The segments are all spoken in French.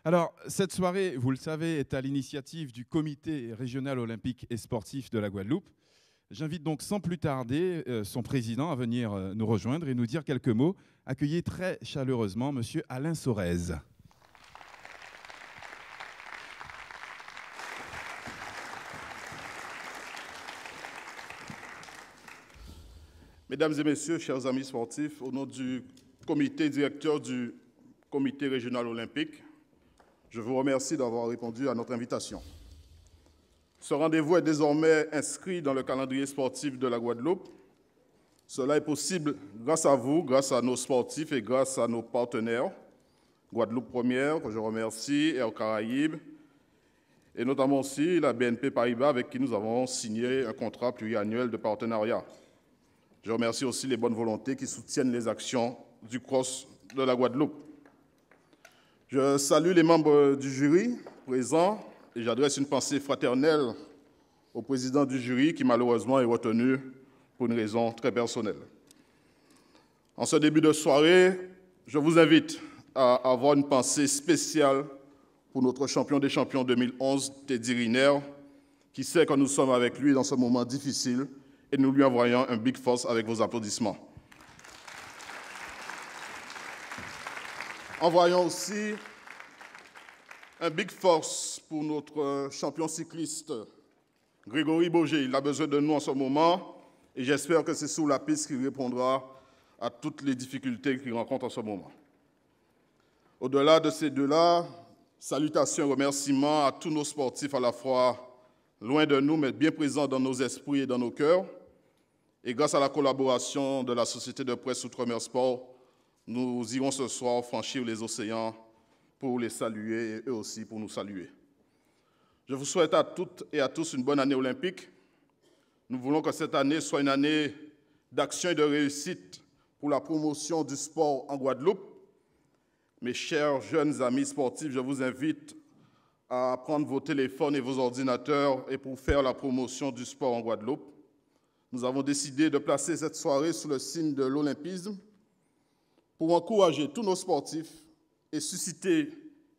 Alors, cette soirée, vous le savez, est à l'initiative du Comité régional olympique et sportif de la Guadeloupe. J'invite donc sans plus tarder son président à venir nous rejoindre et nous dire quelques mots. Accueillez très chaleureusement M. Alain Sorez. Mesdames et messieurs, chers amis sportifs, au nom du comité directeur du Comité régional olympique, je vous remercie d'avoir répondu à notre invitation. Ce rendez-vous est désormais inscrit dans le calendrier sportif de la Guadeloupe. Cela est possible grâce à vous, grâce à nos sportifs et grâce à nos partenaires. Guadeloupe Première, que je remercie, Air Caraïbes, et notamment aussi la BNP Paribas, avec qui nous avons signé un contrat pluriannuel de partenariat. Je remercie aussi les bonnes volontés qui soutiennent les actions du CROSS de la Guadeloupe. Je salue les membres du jury présents et j'adresse une pensée fraternelle au président du jury qui malheureusement est retenu pour une raison très personnelle. En ce début de soirée, je vous invite à avoir une pensée spéciale pour notre champion des champions 2011, Teddy Riner, qui sait que nous sommes avec lui dans ce moment difficile et nous lui envoyons un big force avec vos applaudissements. Envoyons aussi un big force pour notre champion cycliste, Grégory Boger. Il a besoin de nous en ce moment et j'espère que c'est sur la piste qu'il répondra à toutes les difficultés qu'il rencontre en ce moment. Au-delà de ces deux-là, salutations et remerciements à tous nos sportifs à la fois loin de nous, mais bien présents dans nos esprits et dans nos cœurs. Et grâce à la collaboration de la Société de presse Outre-mer Sport, nous irons ce soir franchir les océans pour les saluer et eux aussi pour nous saluer. Je vous souhaite à toutes et à tous une bonne année olympique. Nous voulons que cette année soit une année d'action et de réussite pour la promotion du sport en Guadeloupe. Mes chers jeunes amis sportifs, je vous invite à prendre vos téléphones et vos ordinateurs et pour faire la promotion du sport en Guadeloupe. Nous avons décidé de placer cette soirée sous le signe de l'olympisme pour encourager tous nos sportifs et susciter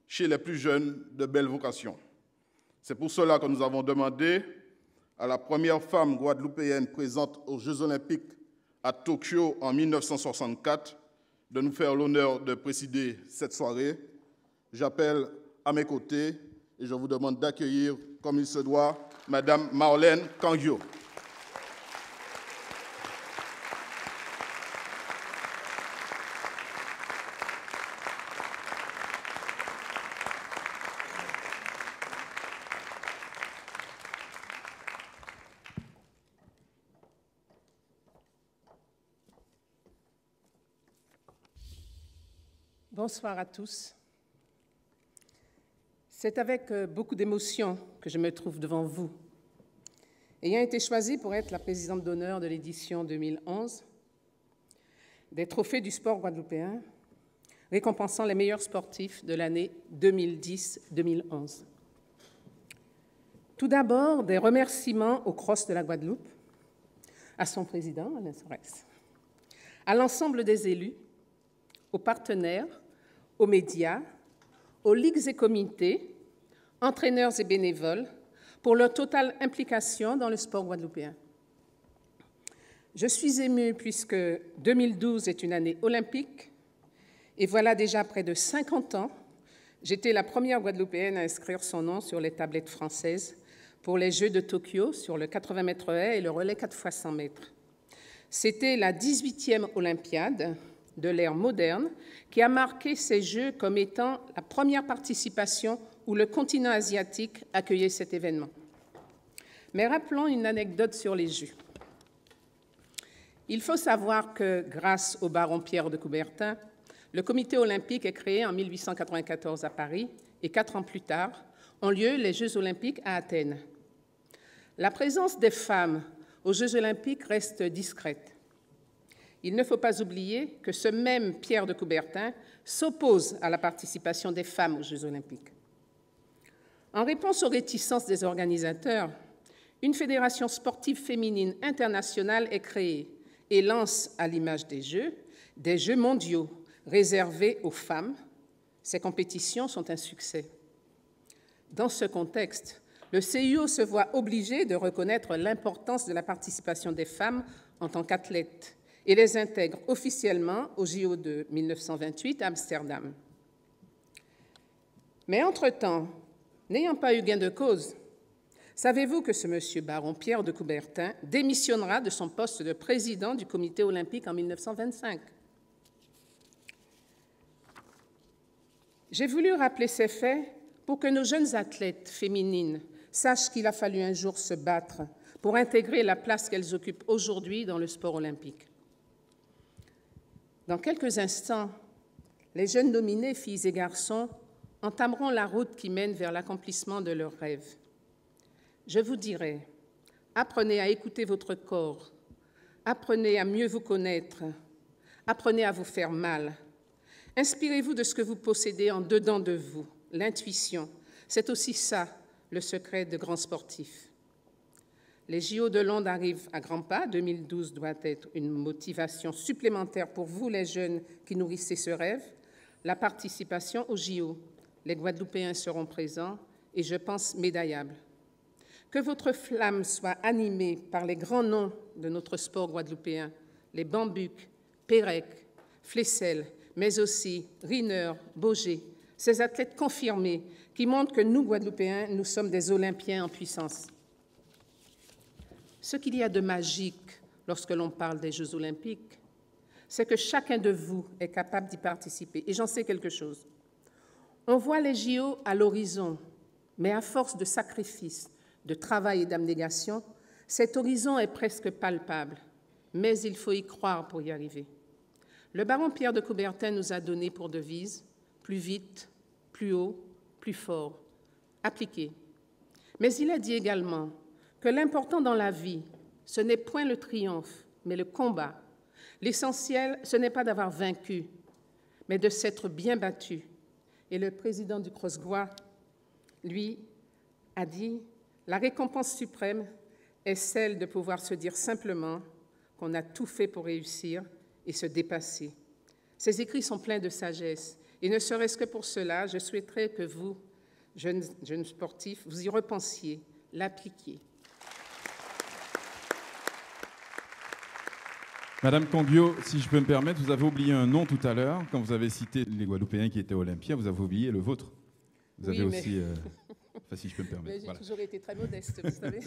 chez les plus jeunes de belles vocations. C'est pour cela que nous avons demandé à la première femme guadeloupéenne présente aux Jeux olympiques à Tokyo en 1964 de nous faire l'honneur de présider cette soirée. J'appelle à mes côtés et je vous demande d'accueillir, comme il se doit, Madame Marlène Kangyo. Bonsoir à tous. C'est avec beaucoup d'émotion que je me trouve devant vous. Ayant été choisie pour être la présidente d'honneur de l'édition 2011 des Trophées du sport guadeloupéen, récompensant les meilleurs sportifs de l'année 2010-2011. Tout d'abord, des remerciements au CROSS de la Guadeloupe, à son président, Alain Sorez, à l'ensemble des élus, aux partenaires, aux médias, aux ligues et comités, entraîneurs et bénévoles, pour leur totale implication dans le sport guadeloupéen. Je suis émue puisque 2012 est une année olympique et voilà déjà près de 50 ans, j'étais la première Guadeloupéenne à inscrire son nom sur les tablettes françaises pour les Jeux de Tokyo sur le 80 mètres haies et le relais 4x100 mètres. C'était la 18e Olympiade de l'ère moderne, qui a marqué ces Jeux comme étant la première participation où le continent asiatique accueillait cet événement. Mais rappelons une anecdote sur les Jeux. Il faut savoir que, grâce au baron Pierre de Coubertin, le comité olympique est créé en 1894 à Paris et 4 ans plus tard ont lieu les Jeux olympiques à Athènes. La présence des femmes aux Jeux olympiques reste discrète. Il ne faut pas oublier que ce même Pierre de Coubertin s'oppose à la participation des femmes aux Jeux olympiques. En réponse aux réticences des organisateurs, une fédération sportive féminine internationale est créée et lance, à l'image des Jeux mondiaux réservés aux femmes, Ces compétitions sont un succès. Dans ce contexte, le CIO se voit obligé de reconnaître l'importance de la participation des femmes en tant qu'athlètes et les intègre officiellement au JO de 1928 à Amsterdam. Mais entre-temps, n'ayant pas eu gain de cause, savez-vous que ce monsieur baron Pierre de Coubertin démissionnera de son poste de président du comité olympique en 1925? J'ai voulu rappeler ces faits pour que nos jeunes athlètes féminines sachent qu'il a fallu un jour se battre pour intégrer la place qu'elles occupent aujourd'hui dans le sport olympique. Dans quelques instants, les jeunes nominés, filles et garçons, entameront la route qui mène vers l'accomplissement de leurs rêves. Je vous dirai, apprenez à écouter votre corps, apprenez à mieux vous connaître, apprenez à vous faire mal. Inspirez-vous de ce que vous possédez en dedans de vous, l'intuition. C'est aussi ça, le secret de grands sportifs. Les JO de Londres arrivent à grands pas. 2012 doit être une motivation supplémentaire pour vous, les jeunes qui nourrissez ce rêve. La participation aux JO. Les Guadeloupéens seront présents et, je pense, médaillables. Que votre flamme soit animée par les grands noms de notre sport guadeloupéen, les Bambuc, Pérec, Flessel, mais aussi Riner, Boger, ces athlètes confirmés qui montrent que nous, Guadeloupéens, nous sommes des Olympiens en puissance. Ce qu'il y a de magique lorsque l'on parle des Jeux olympiques, c'est que chacun de vous est capable d'y participer, et j'en sais quelque chose. On voit les JO à l'horizon, mais à force de sacrifices, de travail et d'abnégation, cet horizon est presque palpable, mais il faut y croire pour y arriver. Le baron Pierre de Coubertin nous a donné pour devise « plus vite, plus haut, plus fort », appliqué. Mais il a dit également que l'important dans la vie, ce n'est point le triomphe, mais le combat. L'essentiel, ce n'est pas d'avoir vaincu, mais de s'être bien battu. Et le président du CrossGois, lui, a dit « La récompense suprême est celle de pouvoir se dire simplement qu'on a tout fait pour réussir et se dépasser. » Ces écrits sont pleins de sagesse. Et ne serait-ce que pour cela, je souhaiterais que vous, jeunes sportifs, vous y repensiez, l'appliquiez. Madame Conguio, si je peux me permettre, vous avez oublié un nom tout à l'heure. Quand vous avez cité les Guadeloupéens qui étaient olympiens, vous avez oublié le vôtre. Vous avez aussi... Enfin, si je peux me permettre. J'ai toujours été très modeste, vous savez.